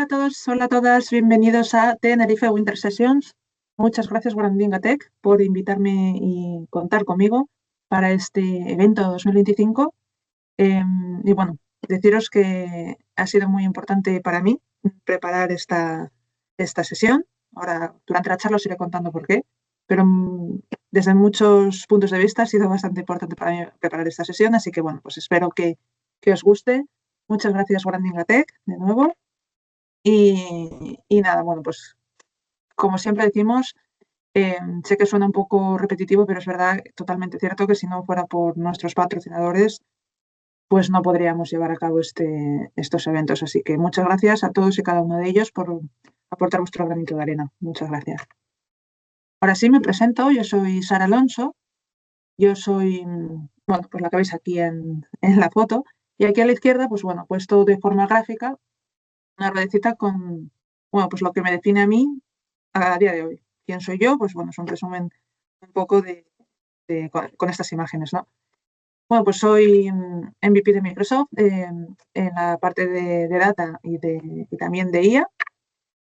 Hola a todos, hola a todas, bienvenidos a Tenerife Winter Sessions. Muchas gracias, Guarandinga Tech, por invitarme y contar conmigo para este evento 2025. Y bueno, deciros que ha sido muy importante para mí preparar esta sesión. Ahora, durante la charla os iré contando por qué, pero desde muchos puntos de vista ha sido bastante importante para mí preparar esta sesión, así que bueno, pues espero que os guste. Muchas gracias, Guarandinga Tech, de nuevo. Y nada, bueno, pues como siempre decimos, sé que suena un poco repetitivo, pero es verdad, totalmente cierto, que si no fuera por nuestros patrocinadores, pues no podríamos llevar a cabo estos eventos. Así que muchas gracias a todos y cada uno de ellos por aportar vuestro granito de arena. Muchas gracias. Ahora sí me presento, yo soy Sara Alonso, yo soy, bueno, pues la que veis aquí en la foto, y aquí a la izquierda, pues bueno, puesto de forma gráfica, una ruedecita con, bueno, pues lo que me define a mí a día de hoy. ¿Quién soy yo? Pues bueno, es un resumen un poco con estas imágenes, ¿no? Bueno, pues soy MVP de Microsoft en la parte de data y también de IA.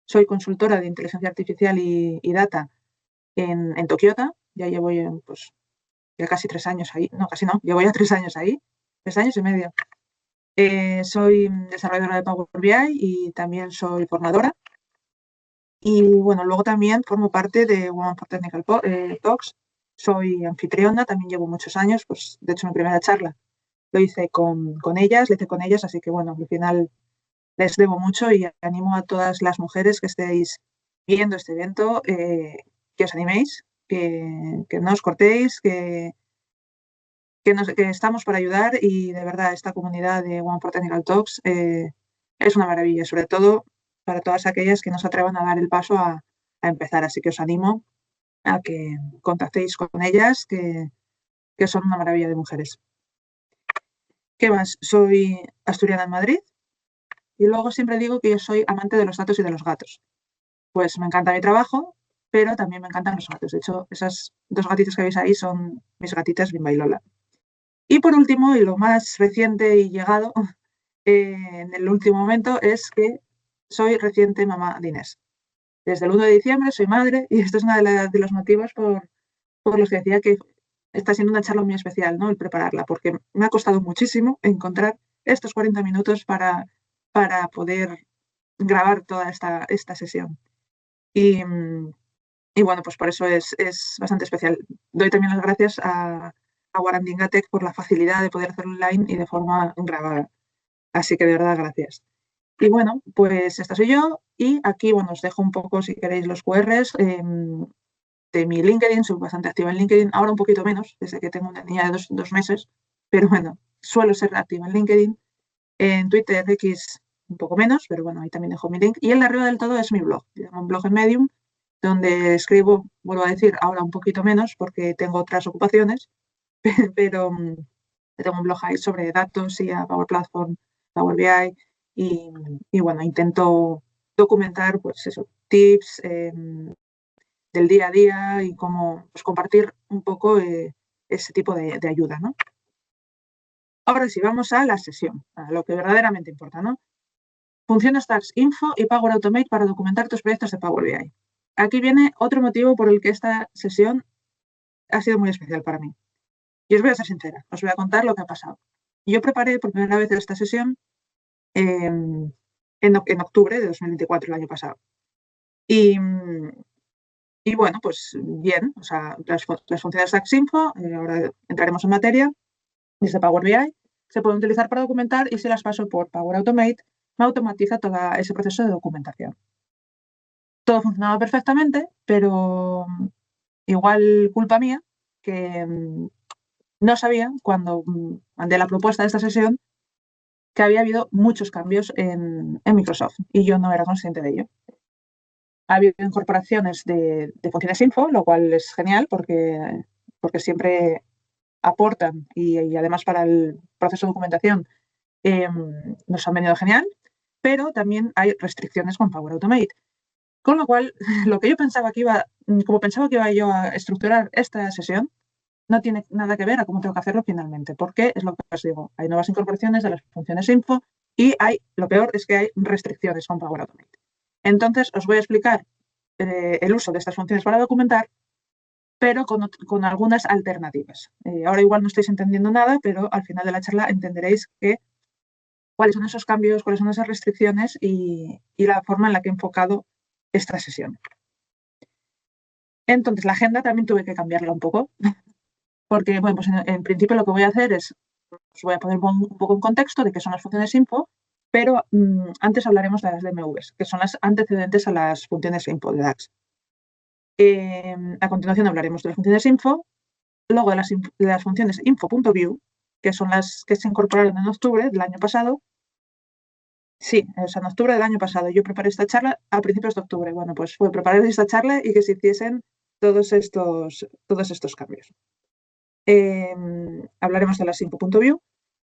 Soy consultora de inteligencia artificial y data en Tokiota. Ya llevo pues, ya casi 3 años ahí. No, casi no, llevo ya 3 años ahí. 3 años y medio. Soy desarrolladora de Power BI y también soy formadora. Y bueno, luego también formo parte de Women for Technical Talks. Soy anfitriona, también llevo muchos años, pues de hecho mi primera charla lo hice con ellas, lo hice con ellas, así que bueno, al final les debo mucho y animo a todas las mujeres que estéis viendo este evento, que os animéis, que no os cortéis, que estamos para ayudar y de verdad esta comunidad de Women for Technical Talks es una maravilla, sobre todo para todas aquellas que no se atrevan a dar el paso a empezar. Así que os animo a que contactéis con ellas, que son una maravilla de mujeres. ¿Qué más? Soy asturiana en Madrid y luego siempre digo que yo soy amante de los gatos y de los gatos. Pues me encanta mi trabajo, pero también me encantan los gatos. De hecho, esas 2 gatitas que veis ahí son mis gatitas Bimba y Lola. Y por último, y lo más reciente y llegado en el último momento, es que soy reciente mamá de Inés. Desde el 1 de diciembre soy madre y esto es uno de los motivos por los que decía que está siendo una charla muy especial, ¿no? El prepararla, porque me ha costado muchísimo encontrar estos 40 minutos para poder grabar toda esta sesión. Y bueno, pues por eso es bastante especial. Doy también las gracias a Guarandinga Tech por la facilidad de poder hacerlo online y de forma grabada. Así que de verdad, gracias. Y bueno, pues esta soy yo y aquí, bueno, os dejo un poco, si queréis, los QRs de mi LinkedIn. Soy bastante activa en LinkedIn, ahora un poquito menos, desde que tengo una niña de 2 meses, pero bueno, suelo ser activa en LinkedIn. En Twitter X un poco menos, pero bueno, ahí también dejo mi link. Y el de arriba del todo es mi blog, un blog en Medium, donde escribo, vuelvo a decir, ahora un poquito menos porque tengo otras ocupaciones, pero tengo un blog ahí sobre datos y a Power Platform, Power BI y bueno, intento documentar pues eso, tips del día a día y cómo pues, compartir un poco ese tipo de ayuda, ¿no? Ahora sí, vamos a la sesión, a lo que verdaderamente importa, ¿no? Funciones Tags Info y Power Automate para documentar tus proyectos de Power BI. Aquí viene otro motivo por el que esta sesión ha sido muy especial para mí. Y os voy a ser sincera, os voy a contar lo que ha pasado. Yo preparé por primera vez esta sesión en octubre de 2024, el año pasado. Y bueno, pues bien, o sea, las funciones Tags Info, ahora entraremos en materia, desde Power BI, se pueden utilizar para documentar y si las paso por Power Automate, me automatiza todo ese proceso de documentación. Todo funcionaba perfectamente, pero igual culpa mía, que no sabía cuando mandé la propuesta de esta sesión que había habido muchos cambios en Microsoft y yo no era consciente de ello. Ha habido incorporaciones de funciones info, lo cual es genial porque siempre aportan y además para el proceso de documentación nos han venido genial, pero también hay restricciones con Power Automate. Con lo cual, lo que yo pensaba como pensaba que iba yo a estructurar esta sesión, no tiene nada que ver a cómo tengo que hacerlo finalmente, porque es lo que os digo, hay nuevas incorporaciones de las funciones info Y lo peor es que hay restricciones con Power Automate. Entonces, os voy a explicar el uso de estas funciones para documentar, pero con algunas alternativas. Ahora igual no estáis entendiendo nada, pero al final de la charla entenderéis cuáles son esos cambios, cuáles son esas restricciones y la forma en la que he enfocado esta sesión. Entonces, la agenda también tuve que cambiarla un poco, porque, bueno, pues en principio lo que voy a hacer es, os voy a poner un poco en contexto de qué son las funciones info, pero antes hablaremos de las DMVs, que son las antecedentes a las funciones info de DAX. A continuación hablaremos de las funciones info, luego de las funciones info.view, que son las que se incorporaron en octubre del año pasado. Sí, o sea, en octubre del año pasado. Yo preparé esta charla a principios de octubre. Bueno, pues fue preparar esta charla y que se hiciesen todos estos cambios. Hablaremos de las info.view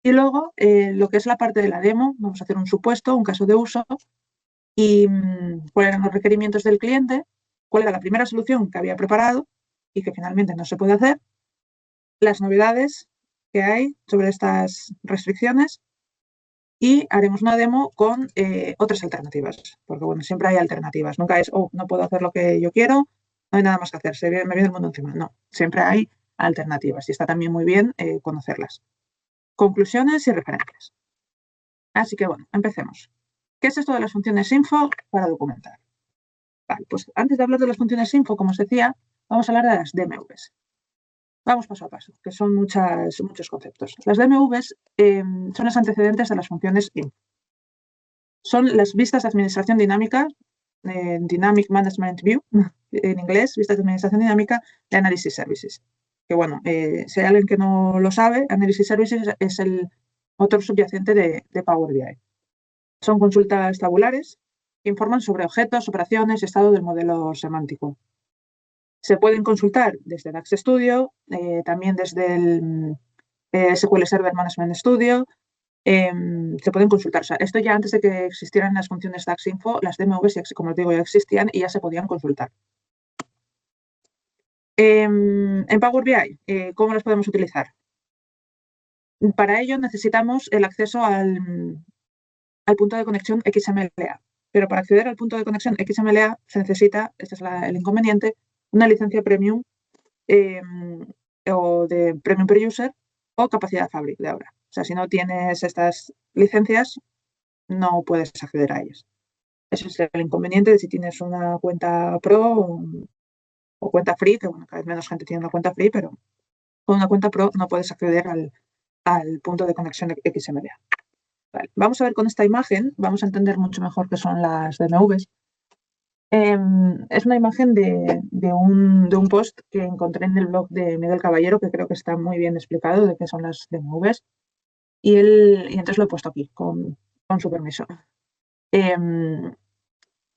y luego lo que es la parte de la demo, vamos a hacer un supuesto, un caso de uso y cuáles eran los requerimientos del cliente, cuál era la primera solución que había preparado y que finalmente no se puede hacer, las novedades que hay sobre estas restricciones y haremos una demo con otras alternativas, porque bueno, siempre hay alternativas, nunca es, oh, no puedo hacer lo que yo quiero, no hay nada más que hacer, me viene el mundo encima. No, siempre hay alternativas y está también muy bien conocerlas. Conclusiones y referencias. Así que bueno, empecemos. ¿Qué es esto de las funciones info para documentar? Vale, pues antes de hablar de las funciones info, como os decía, vamos a hablar de las DMVs. Vamos paso a paso, que son muchos conceptos. Las DMVs son los antecedentes de las funciones info. Son las vistas de administración dinámica, Dynamic Management View, en inglés, vistas de administración dinámica de Analysis Services. Que bueno, si hay alguien que no lo sabe, Analysis Services es el motor subyacente de Power BI. Son consultas tabulares que informan sobre objetos, operaciones y estado del modelo semántico. Se pueden consultar desde DAX Studio, también desde el SQL Server Management Studio, se pueden consultar. O sea, esto ya antes de que existieran las funciones DAX Info, las DMVs, como os digo, ya existían y ya se podían consultar. En Power BI, ¿cómo las podemos utilizar? Para ello necesitamos el acceso al punto de conexión XMLA. Pero para acceder al punto de conexión XMLA se necesita, este es el inconveniente, una licencia premium o de premium per user o capacidad Fabric de ahora. O sea, si no tienes estas licencias, no puedes acceder a ellas. Ese es el inconveniente de si tienes una cuenta pro o cuenta free, que bueno, cada vez menos gente tiene una cuenta free, pero con una cuenta pro no puedes acceder al punto de conexión XMLA. Vale, vamos a ver con esta imagen, vamos a entender mucho mejor qué son las DMVs. Es una imagen de un post que encontré en el blog de Miguel Caballero, que creo que está muy bien explicado de qué son las DMVs. Y entonces lo he puesto aquí, con su permiso.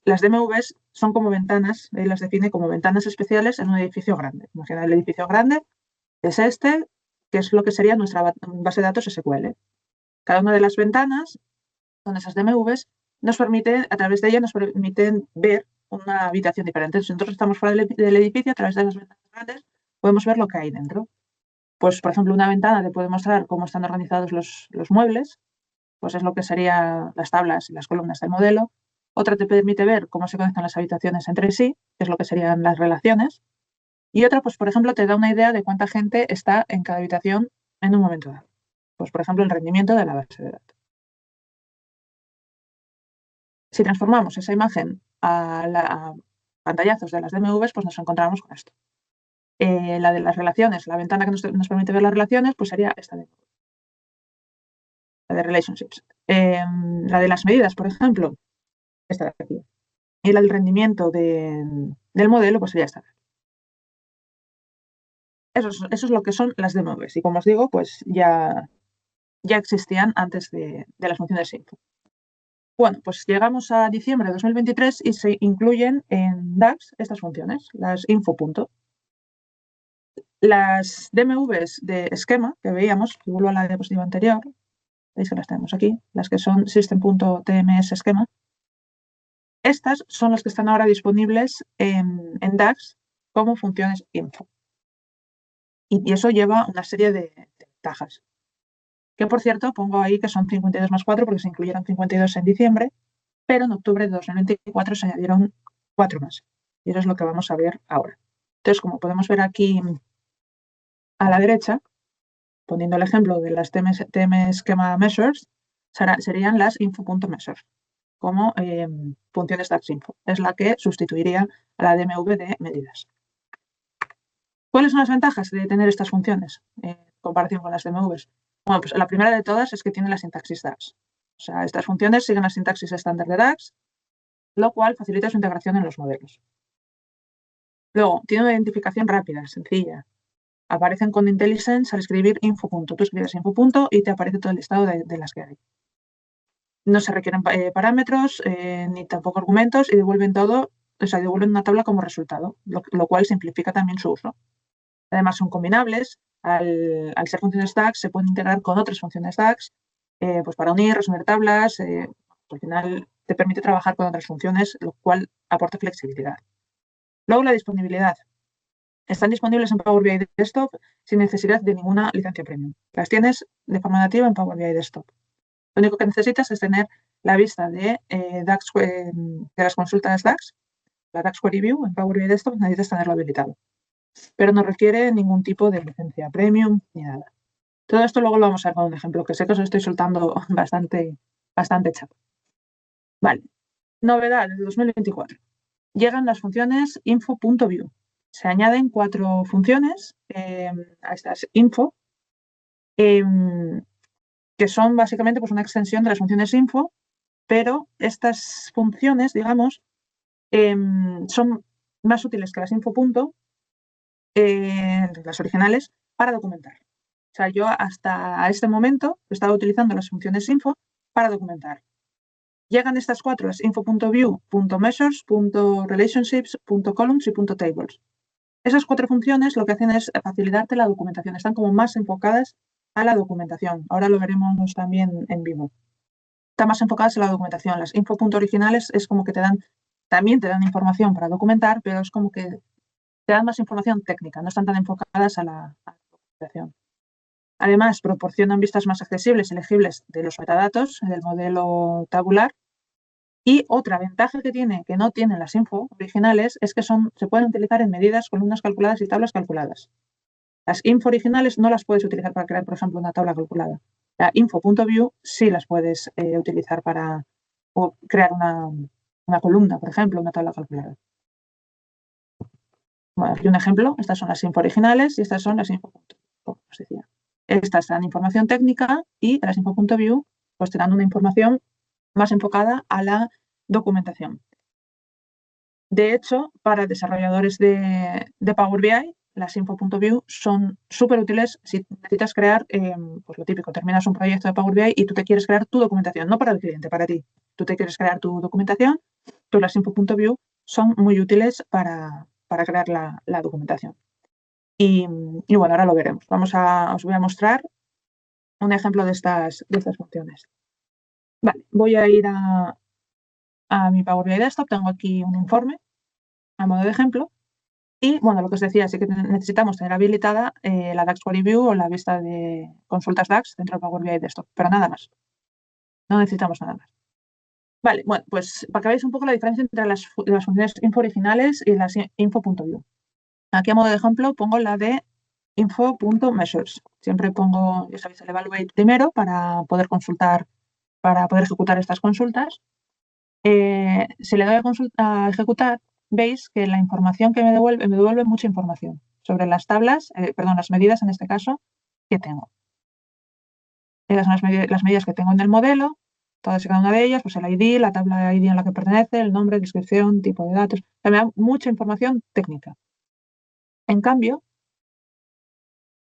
Las DMVs son como ventanas, él las define como ventanas especiales en un edificio grande. Imagina el edificio grande, es este, que es lo que sería nuestra base de datos SQL. Cada una de las ventanas, con esas DMVs, nos permite, a través de ellas nos permiten ver una habitación diferente. Si nosotros estamos fuera del edificio, a través de las ventanas grandes, podemos ver lo que hay dentro. Pues, por ejemplo, una ventana te puede mostrar cómo están organizados los muebles, pues es lo que serían las tablas y las columnas del modelo. Otra te permite ver cómo se conectan las habitaciones entre sí, que es lo que serían las relaciones. Y otra, pues por ejemplo, te da una idea de cuánta gente está en cada habitación en un momento dado. Pues por ejemplo, el rendimiento de la base de datos. Si transformamos esa imagen a pantallazos de las DMVs, pues nos encontramos con esto. La de las relaciones, la ventana que nos permite ver las relaciones, pues sería esta de la de relationships. La de las medidas, por ejemplo, esta de aquí. Y la del rendimiento del modelo, pues sería esta. Eso es lo que son las DMVs. Y como os digo, pues ya existían antes de las funciones info. Bueno, pues llegamos a diciembre de 2023 y se incluyen en DAX estas funciones, las info. Las DMVs de esquema que veíamos, que vuelvo a la diapositiva anterior, veis que las tenemos aquí, las que son system.tms esquema. Estas son las que están ahora disponibles en DAX como funciones info. Y eso lleva una serie de ventajas. que por cierto pongo ahí que son 52 más 4 porque se incluyeron 52 en diciembre, pero en octubre de 2024 se añadieron 4 más. Y eso es lo que vamos a ver ahora. Entonces, como podemos ver aquí a la derecha, poniendo el ejemplo de las TM Schema Measures, serían las info.measures como funciones DAX-info. Es la que sustituiría a la DMV de medidas. ¿Cuáles son las ventajas de tener estas funciones en comparación con las DMVs? Bueno, pues la primera de todas es que tiene la sintaxis DAX. O sea, estas funciones siguen la sintaxis estándar de DAX, lo cual facilita su integración en los modelos. Luego, tiene una identificación rápida, sencilla. Aparecen con IntelliSense al escribir info. Tú escribes info y te aparece todo el listado de las que hay. No se requieren parámetros ni tampoco argumentos y devuelven todo, o sea, devuelven una tabla como resultado, lo cual simplifica también su uso. Además, son combinables. Al ser funciones DAX, se pueden integrar con otras funciones DAX, pues para unir, resumir tablas. Al final, te permite trabajar con otras funciones, lo cual aporta flexibilidad. Luego, la disponibilidad. Están disponibles en Power BI Desktop sin necesidad de ninguna licencia premium. Las tienes de forma nativa en Power BI Desktop. Lo único que necesitas es tener la vista de DAX, de las consultas DAX, la DAX Query View en Power BI Desktop, necesitas tenerlo habilitado. Pero no requiere ningún tipo de licencia premium ni nada. Todo esto luego lo vamos a ver con un ejemplo, que sé que os estoy soltando bastante chato. Vale. Novedad de 2024. Llegan las funciones info.view. Se añaden 4 funciones a estas info, que son básicamente pues, una extensión de las funciones info, pero estas funciones, digamos, son más útiles que las info. Las originales, para documentar. O sea, yo hasta este momento estaba utilizando las funciones info para documentar. Llegan estas 4, las info.view, .measures, .relationships, .columns y .tables. Esas 4 funciones lo que hacen es facilitarte la documentación, están como más enfocadas a la documentación. Ahora lo veremos también en vivo. Están más enfocadas en la documentación. Las info. Originales es como que también te dan información para documentar, pero es como que te dan más información técnica, no están tan enfocadas a la documentación. Además, proporcionan vistas más accesibles y legibles de los metadatos del modelo tabular. Y otra ventaja que tiene, que no tienen las info originales, es que se pueden utilizar en medidas, columnas calculadas y tablas calculadas. Las info originales no las puedes utilizar para crear, por ejemplo, una tabla calculada. La info.view sí las puedes utilizar para crear una columna, por ejemplo, una tabla calculada. Bueno, aquí un ejemplo. Estas son las info originales y estas son las info. Como os decía. Estas dan información técnica y las info.view pues te dan una información más enfocada a la documentación. De hecho, para desarrolladores de Power BI, las info.view son súper útiles si necesitas crear, pues lo típico, terminas un proyecto de Power BI y tú te quieres crear tu documentación, no para el cliente, para ti. Tú te quieres crear tu documentación, pues las info.view son muy útiles para crear la documentación. Y bueno, ahora lo veremos. Os voy a mostrar un ejemplo de estas funciones. Vale, voy a ir a mi Power BI Desktop. Tengo aquí un informe a modo de ejemplo. Y bueno, lo que os decía, sí que necesitamos tener habilitada la DAX Query View o la vista de consultas DAX dentro de Power BI Desktop, pero nada más. No necesitamos nada más. Vale, bueno, pues para que veáis un poco la diferencia entre las funciones info originales y las info.view. Aquí a modo de ejemplo pongo la de info.measures. Siempre pongo, ya sabéis, el evaluate primero para poder consultar, para poder ejecutar estas consultas. Si le doy a ejecutar, veis que la información que me devuelve mucha información sobre las tablas, las medidas en este caso, que tengo. Esas son las medidas que tengo en el modelo, todas y cada una de ellas, pues el ID, la tabla ID en la que pertenece, el nombre, descripción, tipo de datos. O sea, me da mucha información técnica. En cambio,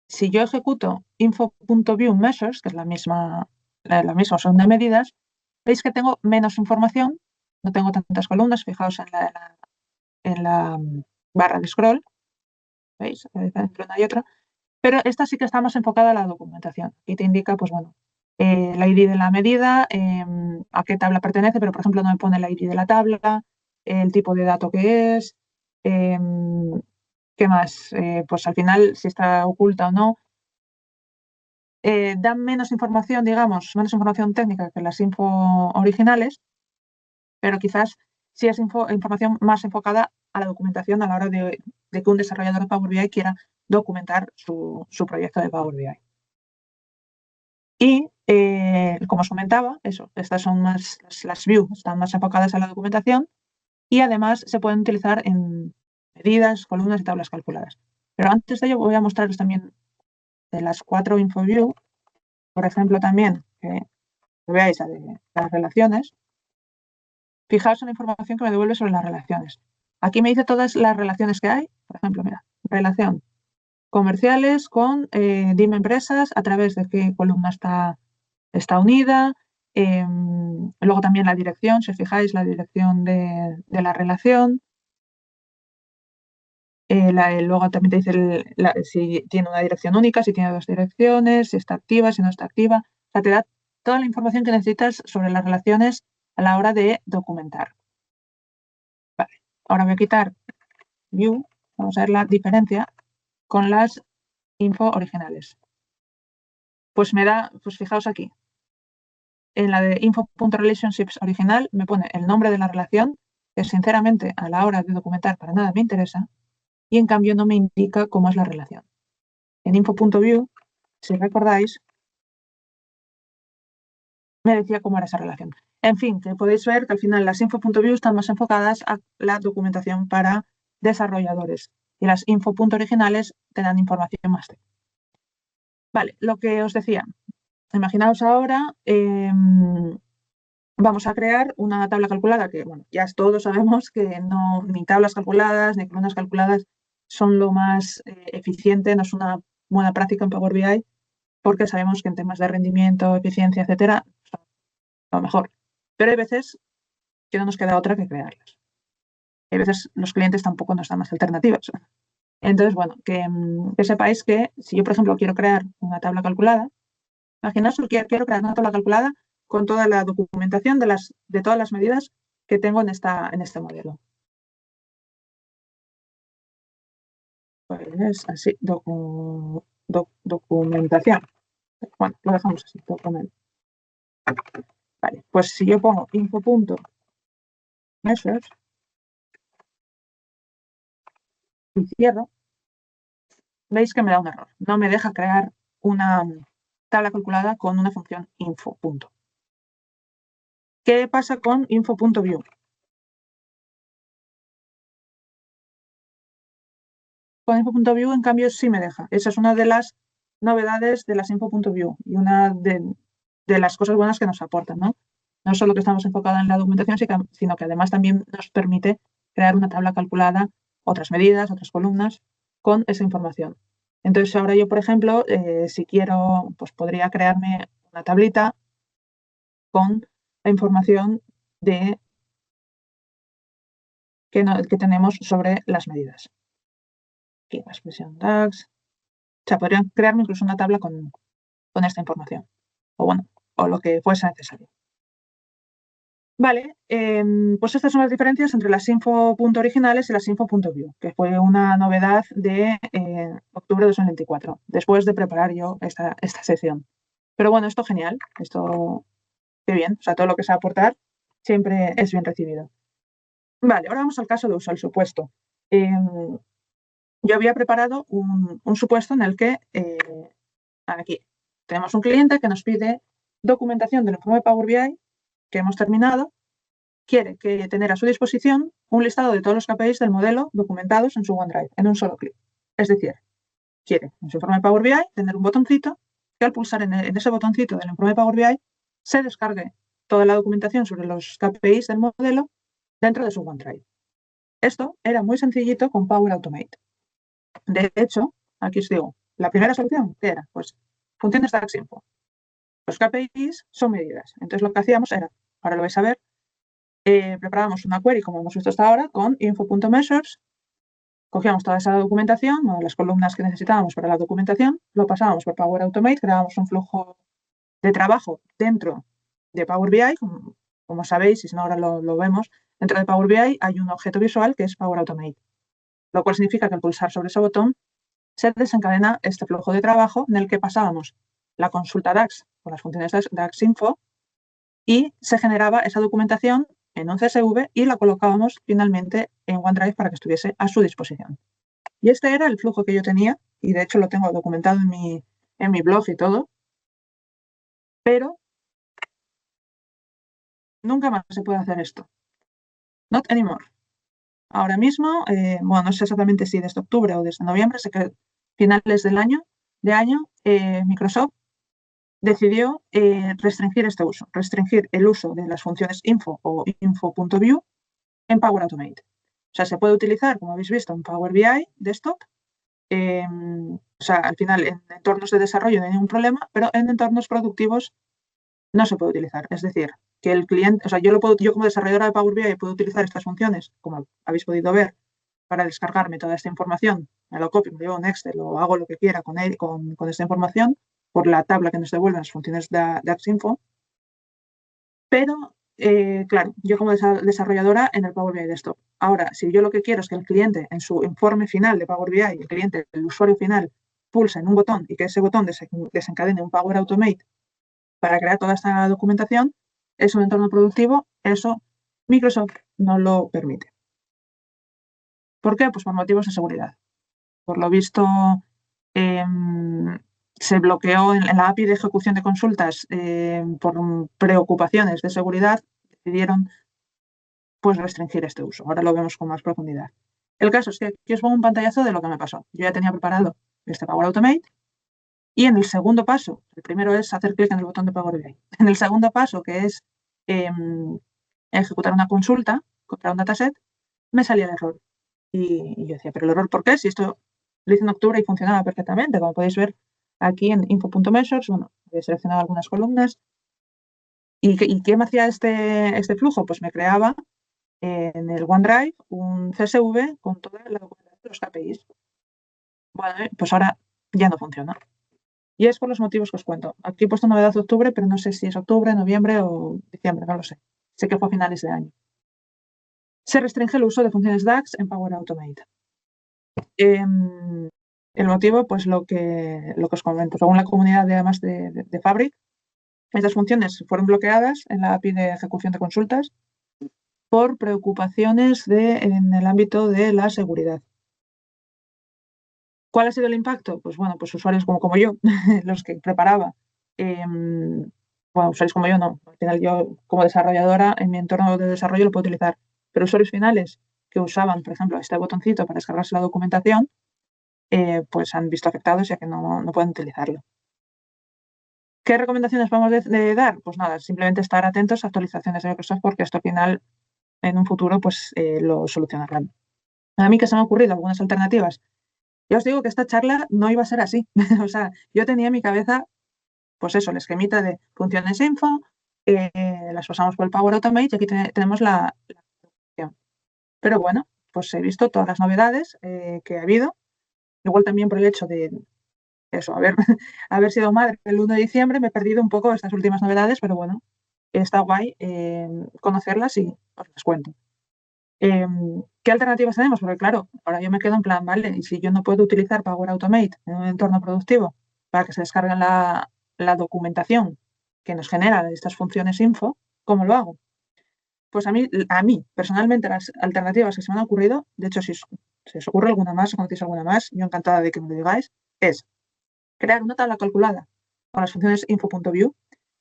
si yo ejecuto info.view measures, que es la misma son de medidas, veis que tengo menos información, no tengo tantas columnas, fijaos en la barra de scroll, ¿veis? Entre una y otra, pero esta sí que está más enfocada a la documentación y te indica, pues bueno, la ID de la medida, a qué tabla pertenece, pero por ejemplo no me pone la ID de la tabla, el tipo de dato que es, ¿qué más? Pues al final si está oculta o no. dan menos información, digamos, menos información técnica que las info originales, pero quizás sí es información más enfocada a la documentación a la hora de que un desarrollador de Power BI quiera documentar su proyecto de Power BI. Y, como os comentaba, estas son más, las view están más enfocadas a la documentación y además se pueden utilizar en medidas, columnas y tablas calculadas. Pero antes de ello voy a mostraros también de las 4 InfoView, por ejemplo, también que veáis la de las relaciones. Fijaos en la información que me devuelve sobre las relaciones. Aquí me dice todas las relaciones que hay. Por ejemplo, mira, relación comerciales con DIM empresas, a través de qué columna está unida. Luego también la dirección, si os fijáis, la dirección de la relación. Luego también te dice si tiene una dirección única, si tiene 2 direcciones, si está activa, si no está activa. O sea, te da toda la información que necesitas sobre las relaciones a la hora de documentar. Vale, ahora voy a quitar View. Vamos a ver la diferencia con las info originales. Pues fijaos aquí. En la de info.relationships original me pone el nombre de la relación, que sinceramente a la hora de documentar para nada me interesa, y en cambio no me indica cómo es la relación. En info.view, si recordáis, me decía cómo era esa relación. En fin, que podéis ver que al final las info.view están más enfocadas a la documentación para desarrolladores y las info.originales te dan información más técnica. Vale, lo que os decía, imaginaos ahora, vamos a crear una tabla calculada que, bueno, ya todos sabemos que ni tablas calculadas ni columnas calculadas son lo más eficiente, no es una buena práctica en Power BI, porque sabemos que en temas de rendimiento, eficiencia, etcétera, son lo mejor. Pero hay veces que no nos queda otra que crearlas. Hay veces los clientes tampoco nos dan más alternativas. Entonces, bueno, que sepáis que si yo, por ejemplo, quiero crear una tabla calculada, imaginaos que quiero crear una tabla calculada con toda la documentación de todas las medidas que tengo en este modelo. Pues así, documentación. Bueno, lo dejamos así, documento. Vale, pues si yo pongo info.measures y cierro, veis que me da un error. No me deja crear una tabla calculada con una función info. ¿Qué pasa con info.view? Con info.view, en cambio, sí me deja. Esa es una de las novedades de las info.view y una de las cosas buenas que nos aportan, ¿no? No solo que estamos enfocados en la documentación, sino que además también nos permite crear una tabla calculada, otras medidas, otras columnas, con esa información. Entonces, ahora yo, por ejemplo, si quiero, pues podría crearme una tablita con la información que tenemos sobre las medidas. Aquí la expresión DAX. O sea, podrían crearme incluso una tabla con esta información. O bueno, o lo que fuese necesario. Vale, pues estas son las diferencias entre las info.originales y las info.view, que fue una novedad de octubre de 2024, después de preparar yo esta sesión. Pero bueno, esto genial, esto qué bien, o sea, todo lo que sea aportar siempre es bien recibido. Vale, ahora vamos al caso de uso, al supuesto. Yo había preparado un supuesto en el que, aquí, tenemos un cliente que nos pide documentación del informe Power BI que hemos terminado, quiere tener a su disposición un listado de todos los KPIs del modelo documentados en su OneDrive, en un solo clic. Es decir, quiere en su informe Power BI tener un botoncito que al pulsar en ese botoncito del informe Power BI se descargue toda la documentación sobre los KPIs del modelo dentro de su OneDrive. Esto era muy sencillito con Power Automate. De hecho, aquí os digo, la primera solución, ¿qué era? Pues funciones DAX-Info. Los KPIs son medidas. Entonces lo que hacíamos era, ahora lo vais a ver, preparábamos una query, como hemos visto hasta ahora, con info.measures, cogíamos toda esa documentación, o las columnas que necesitábamos para la documentación, lo pasábamos por Power Automate, creábamos un flujo de trabajo dentro de Power BI, como sabéis, y si no ahora lo vemos, dentro de Power BI hay un objeto visual que es Power Automate, lo cual significa que al pulsar sobre ese botón se desencadena este flujo de trabajo en el que pasábamos la consulta DAX con las funciones DAX Info y se generaba esa documentación en un CSV y la colocábamos finalmente en OneDrive para que estuviese a su disposición. Y este era el flujo que yo tenía, y de hecho lo tengo documentado en mi blog y todo, pero nunca más se puede hacer esto. Not anymore. Ahora mismo, bueno, no sé exactamente si desde octubre o desde noviembre, sé que finales del año, Microsoft decidió restringir este uso, restringir el uso de las funciones info o info.view en Power Automate. O sea, se puede utilizar, como habéis visto, en Power BI Desktop. O sea, al final en entornos de desarrollo no hay ningún problema, pero en entornos productivos no se puede utilizar. Es decir, que el cliente, o sea, yo como desarrolladora de Power BI puedo utilizar estas funciones, como habéis podido ver, para descargarme toda esta información. Me lo copio, me lo llevo en Excel o hago lo que quiera con esta información por la tabla que nos devuelven las funciones de AppsInfo. Pero, claro, yo como desarrolladora en el Power BI Desktop. Ahora, si yo lo que quiero es que el cliente en su informe final de Power BI, el cliente, el usuario final, pulse en un botón y que ese botón desencadene un Power Automate para crear toda esta documentación, es un entorno productivo, eso Microsoft no lo permite. ¿Por qué? Pues por motivos de seguridad. Por lo visto, se bloqueó en la API de ejecución de consultas por preocupaciones de seguridad, decidieron pues restringir este uso. Ahora lo vemos con más profundidad. El caso es que aquí os pongo un pantallazo de lo que me pasó. Yo ya tenía preparado este Power Automate y en el segundo paso, el primero es hacer clic en el botón de Power BI. En el segundo paso, que es ejecutar una consulta contra un dataset, me salía el error. Y yo decía, ¿pero el error por qué? Si esto lo hice en octubre y funcionaba perfectamente, como podéis ver aquí en info.measures, bueno, he seleccionado algunas columnas. ¿Y qué me hacía este flujo? Pues me creaba en el OneDrive un CSV con toda la documentación de los KPIs. Bueno, pues ahora ya no funciona. Y es por los motivos que os cuento. Aquí he puesto novedad de octubre, pero no sé si es octubre, noviembre o diciembre, no lo sé. Sé que fue a finales de año. Se restringe el uso de funciones DAX en Power Automate. El motivo, pues lo que os comento. Según la comunidad además de Fabric, estas funciones fueron bloqueadas en la API de ejecución de consultas por preocupaciones en el ámbito de la seguridad. ¿Cuál ha sido el impacto? Pues bueno, pues usuarios como yo, los que preparaba. Bueno, usuarios como yo no. Al final yo como desarrolladora en mi entorno de desarrollo lo puedo utilizar. Pero usuarios finales que usaban, por ejemplo, este botoncito para descargarse la documentación, pues han visto afectados ya que no pueden utilizarlo. ¿Qué recomendaciones vamos a dar? Pues nada, simplemente estar atentos a actualizaciones de Microsoft porque esto al final en un futuro pues lo solucionarán. A mí que se me han ocurrido algunas alternativas. Ya os digo que esta charla no iba a ser así. O sea, yo tenía en mi cabeza, pues eso, el esquemita de funciones info, las pasamos por el Power Automate y aquí tenemos la opción. Pero bueno, pues he visto todas las novedades que ha habido. Igual también por el hecho de eso, haber sido madre el 1 de diciembre, me he perdido un poco estas últimas novedades, pero bueno, está guay conocerlas y os las cuento. ¿Qué alternativas tenemos? Porque claro, ahora yo me quedo en plan, vale, y si yo no puedo utilizar Power Automate en un entorno productivo para que se descargue la documentación que nos genera estas funciones info, ¿cómo lo hago? Pues a mí, personalmente, las alternativas que se me han ocurrido, de hecho, si os ocurre alguna más o conocéis alguna más, yo encantada de que me lo digáis, es crear una tabla calculada con las funciones info.view.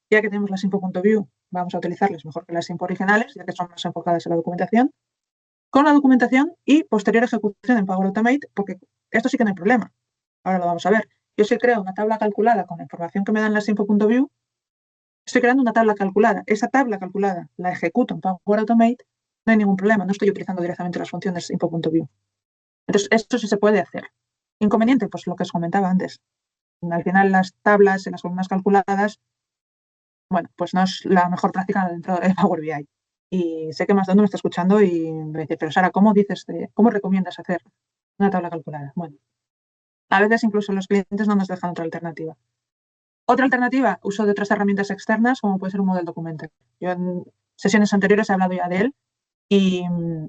Ya que tenemos las info.view, vamos a utilizarlas mejor que las info originales, ya que son más enfocadas en la documentación, con la documentación y posterior ejecución en Power Automate, porque esto sí que no hay problema. Ahora lo vamos a ver. Yo si creo una tabla calculada con la información que me dan las info.view, estoy creando una tabla calculada. Esa tabla calculada la ejecuto en Power Automate, no hay ningún problema, no estoy utilizando directamente las funciones info.view. Entonces, esto sí se puede hacer. Inconveniente, pues lo que os comentaba antes. Al final las tablas en las columnas calculadas, bueno, pues no es la mejor práctica dentro de Power BI. Y sé que más de uno me está escuchando y me dice, pero Sara, ¿cómo recomiendas hacer una tabla calculada? Bueno, a veces incluso los clientes no nos dejan otra alternativa. Otra alternativa, uso de otras herramientas externas, como puede ser un Model Documenter. Yo en sesiones anteriores he hablado ya de él y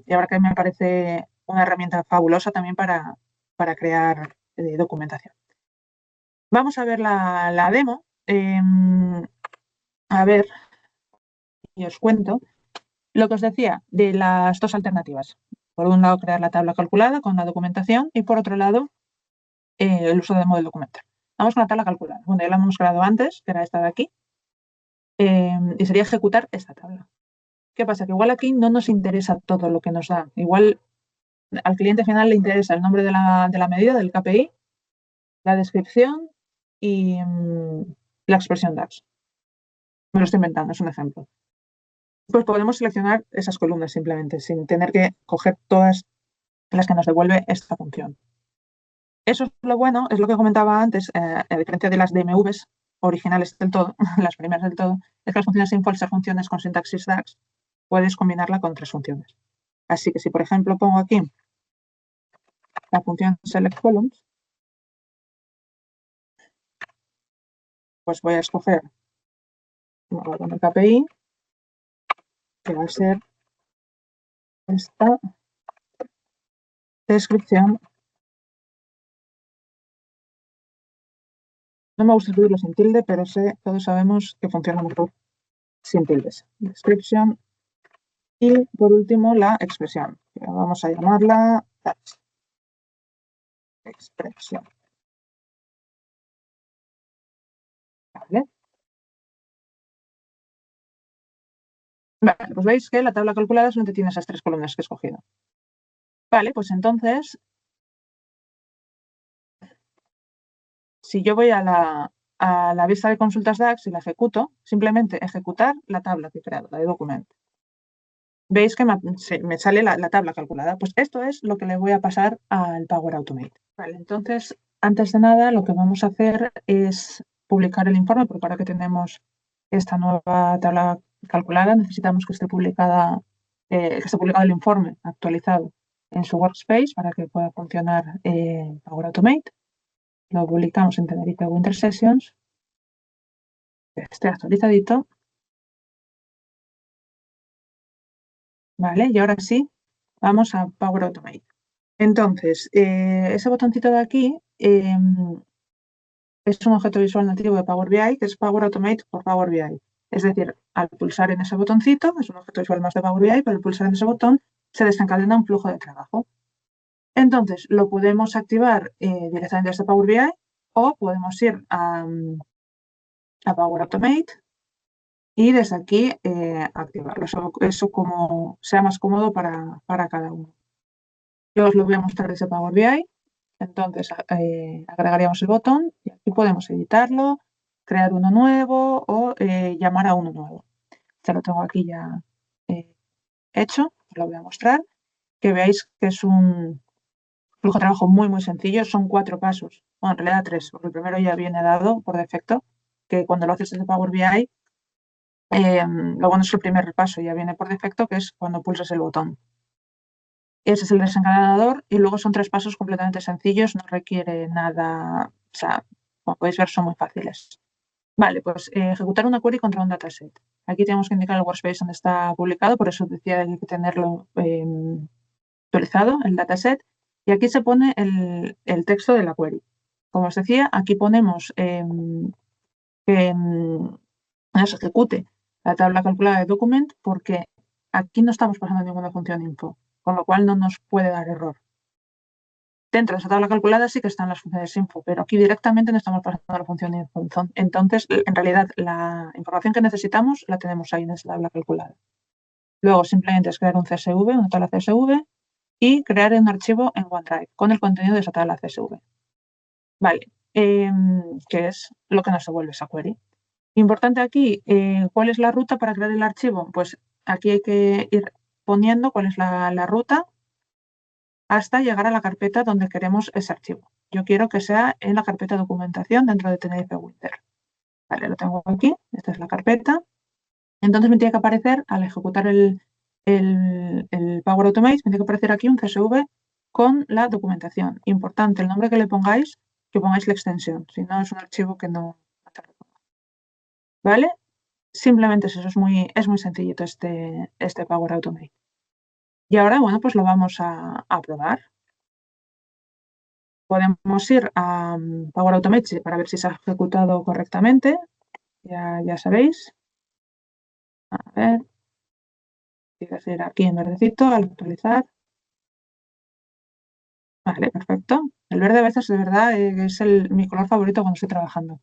ahora que me parece una herramienta fabulosa también para crear documentación. Vamos a ver la demo a ver, y os cuento lo que os decía de las dos alternativas. Por un lado, crear la tabla calculada con la documentación y por otro lado, el uso de Model Documenter. Vamos con la tabla calculada. Bueno, ya la hemos creado antes, que era esta de aquí, y sería ejecutar esta tabla. ¿Qué pasa? Que igual aquí no nos interesa todo lo que nos da. Igual al cliente final le interesa el nombre de la medida, del KPI, la descripción y la expresión DAX. Me lo estoy inventando, es un ejemplo. Pues podemos seleccionar esas columnas simplemente, sin tener que coger todas las que nos devuelve esta función. Eso es lo bueno, es lo que comentaba antes, a diferencia de las DMVs originales del todo, las primeras del todo, es que las funciones info, al ser funciones con sintaxis DAX, puedes combinarla con tres funciones. Así que si, por ejemplo, pongo aquí la función select columns, pues voy a escoger con el KPI, que va a ser esta descripción. No me gusta escribirlo sin tilde, pero todos sabemos que funciona mejor sin tildes. Description. Y por último, la expresión. Vamos a llamarla expresión. ¿Vale? Vale, pues veis que la tabla calculada solamente tiene esas tres columnas que he escogido. Vale, pues entonces, si yo voy a la vista de consultas DAX y la ejecuto, simplemente ejecutar la tabla que he creado, la de documento. Veis que me sale la tabla calculada. Pues esto es lo que le voy a pasar al Power Automate. Vale, entonces, antes de nada, lo que vamos a hacer es publicar el informe, porque ahora que tenemos esta nueva tabla calculada, necesitamos que esté publicado el informe actualizado en su workspace para que pueda funcionar Power Automate. Lo publicamos en Tenerife Winter Sessions, que esté actualizadito. Vale, y ahora sí, vamos a Power Automate. Entonces, ese botoncito de aquí es un objeto visual nativo de Power BI, que es Power Automate por Power BI. Es decir, al pulsar en ese botoncito, es un objeto visual más de Power BI, pero al pulsar en ese botón se desencadena un flujo de trabajo. Entonces, lo podemos activar directamente desde Power BI o podemos ir a Power Automate y desde aquí activarlo. Eso como sea más cómodo para cada uno. Yo os lo voy a mostrar desde Power BI. Entonces agregaríamos el botón y aquí podemos editarlo, crear uno nuevo o llamar a uno nuevo. Ya lo tengo aquí ya hecho, os lo voy a mostrar. Que veáis que es un flujo de trabajo muy, muy sencillo. Son 4 pasos. Bueno, en realidad 3, porque el primero ya viene dado por defecto, que cuando lo haces desde Power BI, lo bueno es el primer paso, ya viene por defecto, que es cuando pulsas el botón. Ese es el desencadenador y luego son 3 pasos completamente sencillos, no requiere nada, o sea, como podéis ver son muy fáciles. Vale, pues ejecutar una query contra un dataset. Aquí tenemos que indicar el workspace donde está publicado, por eso decía que hay que tenerlo actualizado, el dataset, y aquí se pone el texto de la query. Como os decía, aquí ponemos que nos ejecute la tabla calculada de document porque aquí no estamos pasando ninguna función info, con lo cual no nos puede dar error. Dentro de esa tabla calculada sí que están las funciones info, pero aquí directamente no estamos pasando la función info. Entonces, en realidad, la información que necesitamos la tenemos ahí en esa tabla calculada. Luego, simplemente es crear un CSV, una tabla CSV, y crear un archivo en OneDrive con el contenido de esa tabla CSV. Vale, que es lo que nos devuelve esa query. Importante aquí, ¿cuál es la ruta para crear el archivo? Pues aquí hay que ir poniendo cuál es la ruta hasta llegar a la carpeta donde queremos ese archivo. Yo quiero que sea en la carpeta documentación dentro de Tenerife Winter. Vale, lo tengo aquí, esta es la carpeta. Entonces me tiene que aparecer, al ejecutar el Power Automate, me tiene que aparecer aquí un CSV con la documentación. Importante, el nombre que pongáis la extensión, si no es un archivo que no hace reconocer. ¿Vale? Simplemente eso, es muy sencillito este Power Automate. Y ahora, bueno, pues lo vamos a probar. Podemos ir a Power Automate para ver si se ha ejecutado correctamente. ya sabéis. A ver, tiene que ser aquí en verdecito al actualizar. Vale, perfecto. El verde a veces de verdad es mi color favorito cuando estoy trabajando.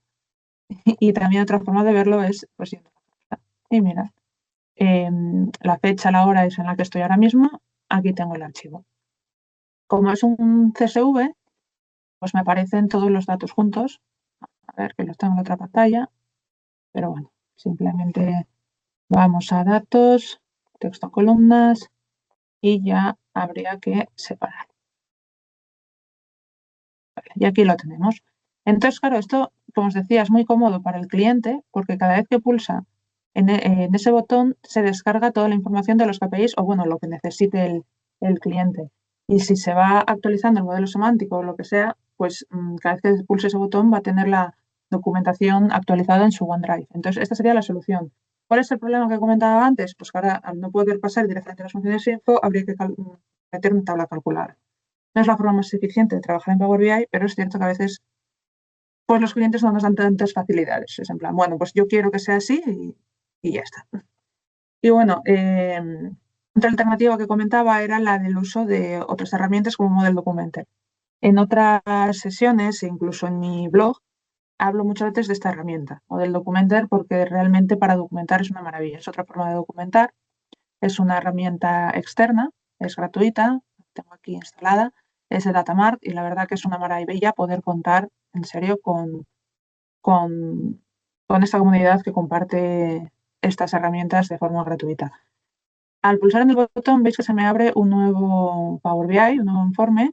Y también otra forma de verlo es, pues, yendo a la carpeta. Y mirad, la fecha, la hora es en la que estoy ahora mismo. Aquí tengo el archivo. Como es un CSV, pues me aparecen todos los datos juntos. A ver, que los tengo en otra pantalla. Pero bueno, simplemente vamos a datos, texto columnas y ya habría que separar. Vale, y aquí lo tenemos. Entonces, claro, esto, como os decía, es muy cómodo para el cliente porque cada vez que pulsa en ese botón se descarga toda la información de los KPIs o, bueno, lo que necesite el cliente. Y si se va actualizando el modelo semántico o lo que sea, pues cada vez que pulse ese botón va a tener la documentación actualizada en su OneDrive. Entonces, esta sería la solución. ¿Cuál es el problema que comentaba antes? Pues que ahora, al no poder pasar directamente a las funciones info, habría que meter una tabla calcular. No es la forma más eficiente de trabajar en Power BI, pero es cierto que a veces pues los clientes no nos dan tantas facilidades. Es en plan, bueno, pues yo quiero que sea así y ya está. Y bueno, otra alternativa que comentaba era la del uso de otras herramientas como Model Documenter. En otras sesiones, incluso en mi blog, hablo muchas veces de esta herramienta, Model Documenter, porque realmente para documentar es una maravilla. Es otra forma de documentar. Es una herramienta externa, es gratuita, la tengo aquí instalada, es de Datamark y la verdad que es una maravilla poder contar en serio con, con esta comunidad que comparte estas herramientas de forma gratuita. Al pulsar en el botón veis que se me abre un nuevo Power BI, un nuevo informe,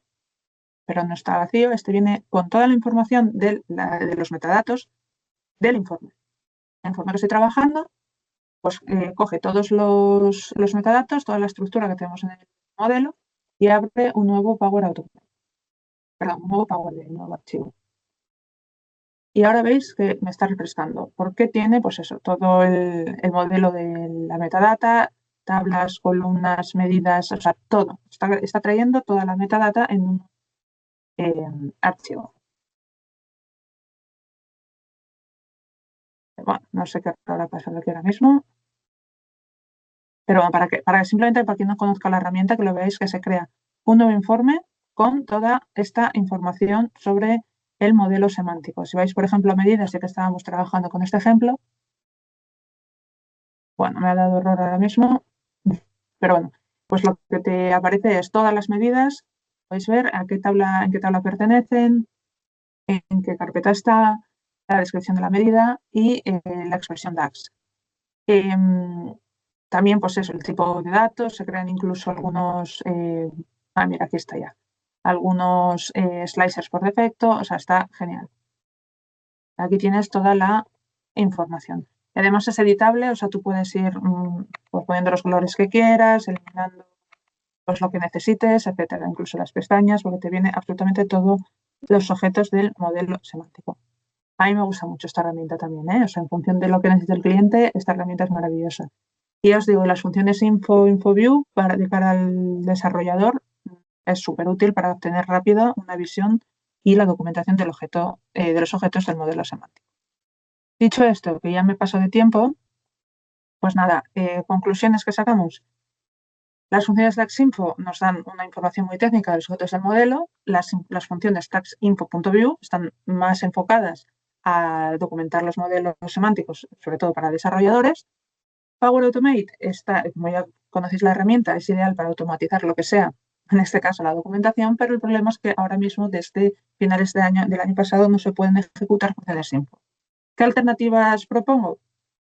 pero no está vacío. Este viene con toda la información de los metadatos del informe. El informe que estoy trabajando, pues coge todos los metadatos, toda la estructura que tenemos en el modelo y abre un nuevo Power Automate. Perdón, un nuevo Power BI, un nuevo archivo. Y ahora veis que me está refrescando, porque tiene, pues eso, todo el modelo de la metadata, tablas, columnas, medidas, o sea, todo. Está trayendo toda la metadata en un archivo. Bueno, no sé qué habrá pasado aquí ahora mismo. Pero bueno, simplemente para quien no conozca la herramienta, que lo veáis que se crea un nuevo informe con toda esta información sobre el modelo semántico. Si vais, por ejemplo, a medidas, ya que estábamos trabajando con este ejemplo, bueno, me ha dado error ahora mismo, pero bueno, pues lo que te aparece es todas las medidas, podéis ver en qué tabla pertenecen, en qué carpeta está, la descripción de la medida y la expresión DAX. También, pues eso, el tipo de datos, se crean incluso algunos, mira, aquí está ya, algunos slicers por defecto, o sea, está genial. Aquí tienes toda la información. Además es editable, o sea, tú puedes ir pues, poniendo los colores que quieras, eliminando pues, lo que necesites, etcétera, incluso las pestañas, porque te viene absolutamente todos los objetos del modelo semántico. A mí me gusta mucho esta herramienta también, ¿eh? O sea, en función de lo que necesite el cliente, esta herramienta es maravillosa. Y os digo, las funciones InfoView de cara al desarrollador es súper útil para obtener rápido una visión y la documentación del objeto, de los objetos del modelo semántico. Dicho esto, que ya me paso de tiempo, pues nada, conclusiones que sacamos. Las funciones DAX-Info nos dan una información muy técnica de los objetos del modelo. Las funciones DAX-Info.view están más enfocadas a documentar los modelos semánticos, sobre todo para desarrolladores. Power Automate está, como ya conocéis la herramienta, es ideal para automatizar lo que sea, en este caso la documentación, pero el problema es que ahora mismo, desde finales del año pasado, no se pueden ejecutar funciones info. ¿Qué alternativas propongo?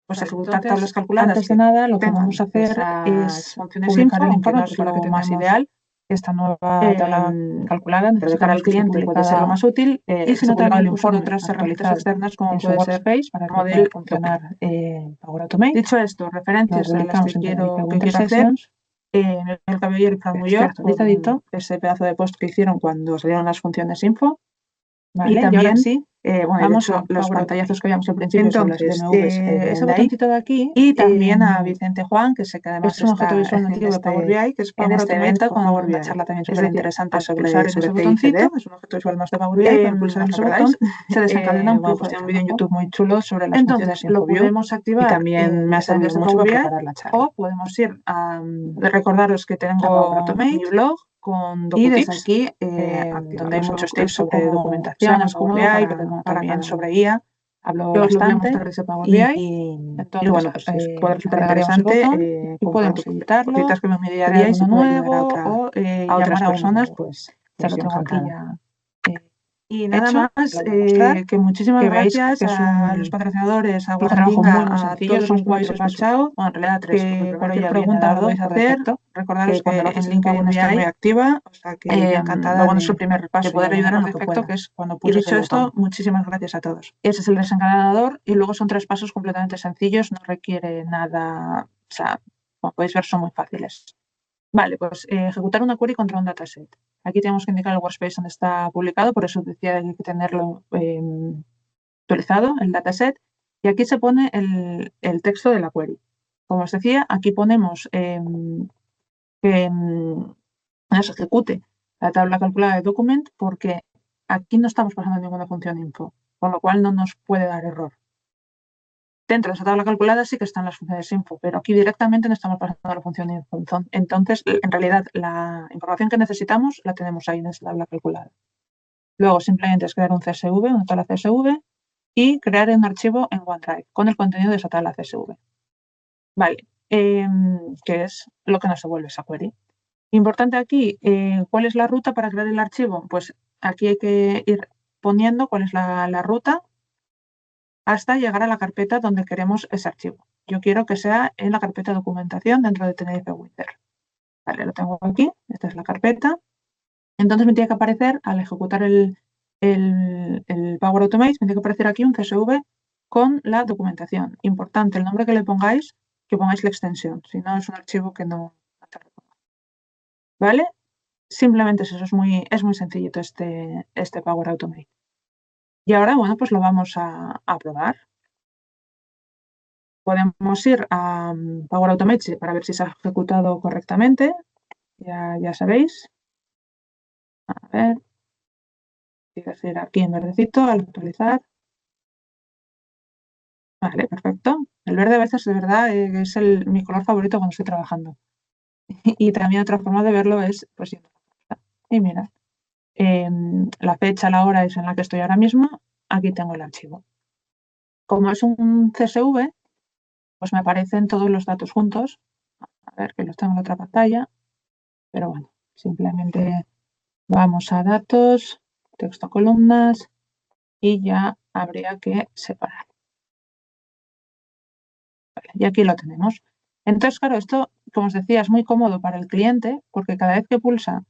Pues ejecutar tablas calculadas. Antes de nada, lo que vamos a hacer es publicar el informe, que es lo más ideal. Esta nueva tabla calculada, pero de cara al cliente puede ser lo más útil. Y si no, también el informe otras herramientas externas como puede ser para poder funcionar Power Automate. Dicho esto, referencias a las que quiero hacer. El Caballero y Fran Muyor, actualizadito, ese pedazo de post que hicieron cuando salieron las funciones info. ¿vale? Y también, ahora sí, vamos a los pantallazos que veíamos al principio entonces, son las DMVs ese de ahí. botoncito de aquí, Y también a Vicente Juan, que sé que además es un objeto visual está nativo de Power BI, que es en Power este Automate evento con con Power una BI. charla también Es súper decir, interesante al sobre pulsar en ese botoncito, es un objeto visual más de Power BI, pero al pulsar en ese botón se desencadena un bueno, flujo pues de tiene un vídeo en trabajo. YouTube muy chulo sobre las Entonces funciones lo InfoView podemos y activar también me ha servido desde mucho Power para BI, preparar la charla. o podemos ir a recordaros que A Power tengo Automate mi blog con y desde DocuTips, aquí donde hay muchos tips sobre como documentación en más Power cómodo BI, pero bueno, para también cada sobre uno. guía. Hablo Yo os lo voy a bastante mostrar desde Power y, BI. entonces, Bueno, pues si os puede resultar agregaríamos el interesante, botón y podemos editarlo, cositas que me crear mediaríais y uno puede ayudar nuevo o a otras llamar a uno personas, nuevo. pues Ya lo yo tengo aquí encantada. ya Y nada hecho, más, lo voy a mostrar, que muchísimas que veáis gracias que es a los patrocinadores, a un trabajo muy, Guarandinga, muy a sencillo, todos son los que me habéis 4 pasos, escuchado, bueno, en realidad 3, porque el que primero cualquier ya viene pregunta me lo dado podéis por hacer. defecto. Recordaros Que cuando lo que haces en en Power LinkedIn estoy muy BI, activa, o sea que yo encantada bueno, es el primer de paso poder y ayudar ayudar en por lo que defecto, pueda. que es cuando Y pulses dicho el esto, botón. muchísimas gracias a todos. Ese es el desencadenador y luego son 3 pasos completamente sencillos, no requiere nada, o sea, como podéis ver, son muy fáciles. Vale, pues ejecutar una query contra un dataset. Aquí tenemos que indicar el workspace donde está publicado, por eso decía que hay que tenerlo actualizado, el dataset, y aquí se pone el texto de la query. Como os decía, aquí ponemos que se ejecute la tabla calculada de document porque aquí no estamos pasando ninguna función info, con lo cual no nos puede dar error. Dentro de esa tabla calculada sí que están las funciones info, pero aquí directamente no estamos pasando la función info. Entonces, en realidad, la información que necesitamos la tenemos ahí en esa tabla calculada. Luego, simplemente es crear un CSV, una tabla CSV, y crear un archivo en OneDrive con el contenido de esa tabla CSV. Vale, que es lo que nos devuelve esa query. Importante aquí, ¿cuál es la ruta para crear el archivo? Pues aquí hay que ir poniendo cuál es la ruta hasta llegar a la carpeta donde queremos ese archivo. Yo quiero que sea en la carpeta documentación dentro de Tenerife Winter. Vale, lo tengo aquí, esta es la carpeta. Entonces me tiene que aparecer, al ejecutar el Power Automate, me tiene que aparecer aquí un CSV con la documentación. Importante, el nombre que pongáis la extensión, si no es un archivo que no te reconozco. ¿Vale? Simplemente es eso, es muy sencillito este Power Automate. Y ahora, bueno, pues lo vamos a probar. Podemos ir a Power Automate para ver si se ha ejecutado correctamente. Ya sabéis. A ver, tiene que ser aquí en verdecito al actualizar. Vale, perfecto. El verde a veces de verdad es mi color favorito cuando estoy trabajando. Y también otra forma de verlo es, pues, y mira, la fecha, la hora es en la que estoy ahora mismo. Aquí tengo el archivo. Como es un CSV, pues me aparecen todos los datos juntos. A ver, que los tengo en otra pantalla. Pero bueno, simplemente vamos a datos, texto columnas y ya habría que separar. Vale, y aquí lo tenemos. Entonces, claro, esto, como os decía, es muy cómodo para el cliente porque cada vez que pulsa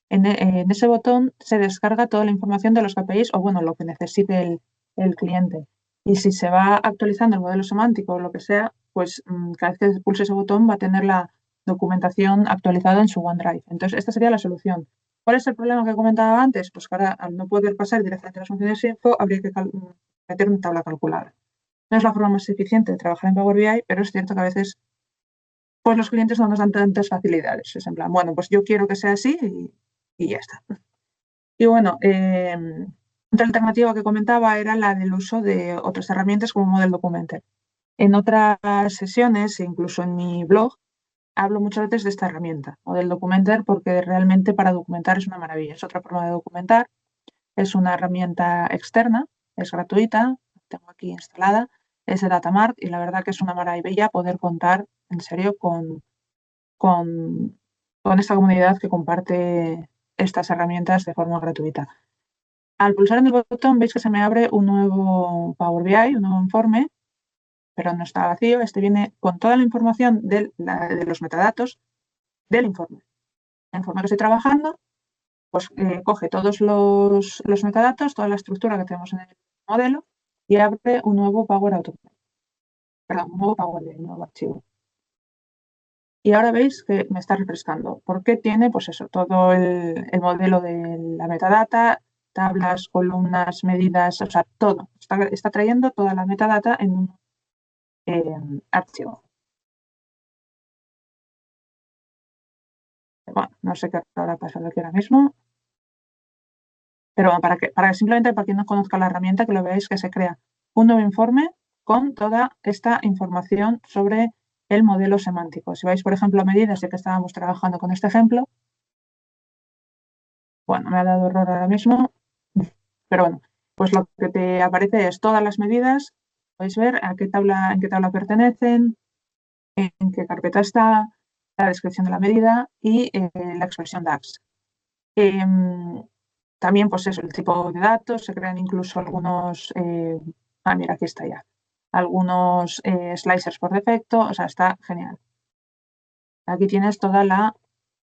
en ese botón se descarga toda la información de los KPIs o, bueno, lo que necesite el cliente. Y si se va actualizando el modelo semántico o lo que sea, pues cada vez que pulse ese botón va a tener la documentación actualizada en su OneDrive. Entonces, esta sería la solución. ¿Cuál es el problema que comentaba antes? Pues que ahora, al no poder pasar directamente a las funciones info, habría que meter una tabla calculada. No es la forma más eficiente de trabajar en Power BI, pero es cierto que a veces pues los clientes no nos dan tantas facilidades. Es en plan, bueno, pues yo quiero que sea así y ya está. Y bueno, otra alternativa que comentaba era la del uso de otras herramientas como Model Documenter. En otras sesiones, e incluso en mi blog, hablo muchas veces de esta herramienta, Model Documenter, porque realmente para documentar es una maravilla. Es otra forma de documentar. Es una herramienta externa, es gratuita, la tengo aquí instalada, es de Datamark y la verdad que es una maravilla poder contar en serio con, con esta comunidad que comparte estas herramientas de forma gratuita. Al pulsar en el botón veis que se me abre un nuevo Power BI, un nuevo informe, pero no está vacío. Este viene con toda la información de los metadatos del informe. El informe que estoy trabajando, pues coge todos los metadatos, toda la estructura que tenemos en el modelo y abre un nuevo Power Automate. Perdón, un nuevo Power BI, un nuevo archivo. Y ahora veis que me está refrescando, porque tiene, pues eso, todo el modelo de la metadata, tablas, columnas, medidas, o sea, todo. Está trayendo toda la metadata en un archivo. Bueno, no sé qué habrá pasado aquí ahora mismo. Pero simplemente para quien no conozca la herramienta, que lo veáis, que se crea un nuevo informe con toda esta información sobre el modelo semántico. Si vais, por ejemplo, a medidas, ya que estábamos trabajando con este ejemplo, bueno, me ha dado error ahora mismo, pero bueno, pues lo que te aparece es todas las medidas, podéis ver en qué tabla pertenecen, en qué carpeta está, la descripción de la medida y la expresión DAX. También, pues eso, el tipo de datos, se crean incluso algunos, mira, aquí está ya, algunos slicers por defecto, o sea, está genial. Aquí tienes toda la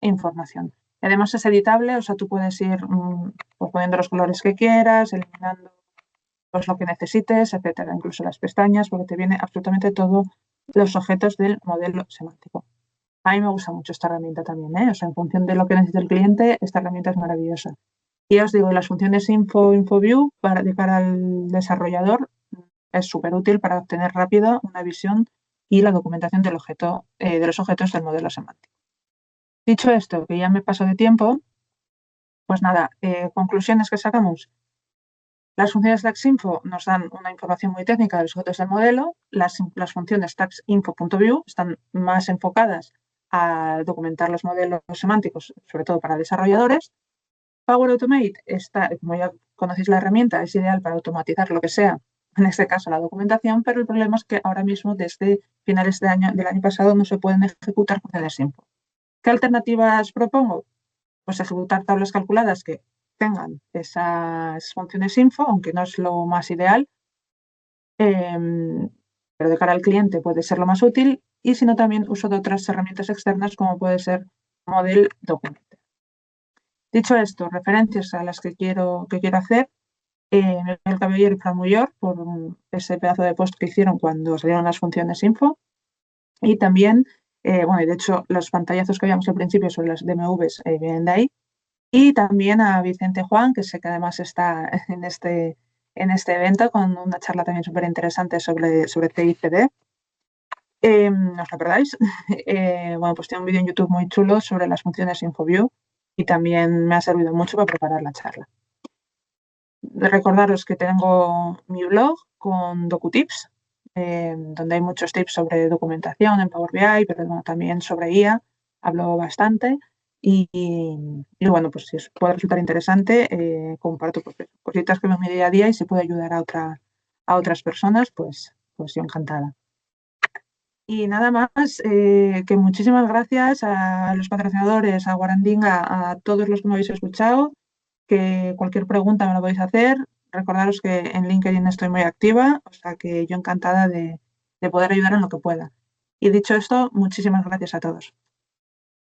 información. Además es editable, o sea, tú puedes ir pues poniendo los colores que quieras, eliminando pues, lo que necesites, etcétera, incluso las pestañas, porque te viene absolutamente todos los objetos del modelo semántico. A mí me gusta mucho esta herramienta también, ¿eh? O sea, en función de lo que necesite el cliente, esta herramienta es maravillosa. Y os digo, las funciones InfoView de cara al desarrollador es súper útil para obtener rápido una visión y la documentación del objeto, de los objetos del modelo semántico. Dicho esto, que ya me paso de tiempo, pues nada, conclusiones que sacamos. Las funciones DAX-Info nos dan una información muy técnica de los objetos del modelo. Las funciones DAX-Info.view están más enfocadas a documentar los modelos semánticos, sobre todo para desarrolladores. Power Automate está, como ya conocéis la herramienta, es ideal para automatizar lo que sea, en este caso la documentación, pero el problema es que ahora mismo, desde finales del año pasado, no se pueden ejecutar funciones info. ¿Qué alternativas propongo? Pues ejecutar tablas calculadas que tengan esas funciones info, aunque no es lo más ideal, pero de cara al cliente puede ser lo más útil, y si no, también uso de otras herramientas externas como puede ser Model Document. Dicho esto, referencias a las que quiero hacer, Miguel Caballero y Fran Muyor, por ese pedazo de post que hicieron cuando salieron las funciones info, y también, bueno, y de hecho los pantallazos que veíamos al principio sobre las DMVs vienen de ahí, y también a Vicente Juan, que sé que además está en este evento con una charla también súper interesante sobre CICD. No os la perdáis. Bueno, pues tiene un vídeo en YouTube muy chulo sobre las funciones InfoView y también me ha servido mucho para preparar la charla. Recordaros que tengo mi blog con DocuTips, donde hay muchos tips sobre documentación en Power BI, pero bueno, también sobre IA, hablo bastante. Y bueno, pues si os puede resultar interesante, comparto pues, cositas que veo en mi día a día, y si puedo ayudar a otras personas, pues yo encantada. Y nada más, que muchísimas gracias a los patrocinadores, a Guarandinga, a todos los que me habéis escuchado, que cualquier pregunta me la podéis hacer. Recordaros que en LinkedIn estoy muy activa, o sea que yo encantada de poder ayudar en lo que pueda. Y dicho esto, muchísimas gracias a todos.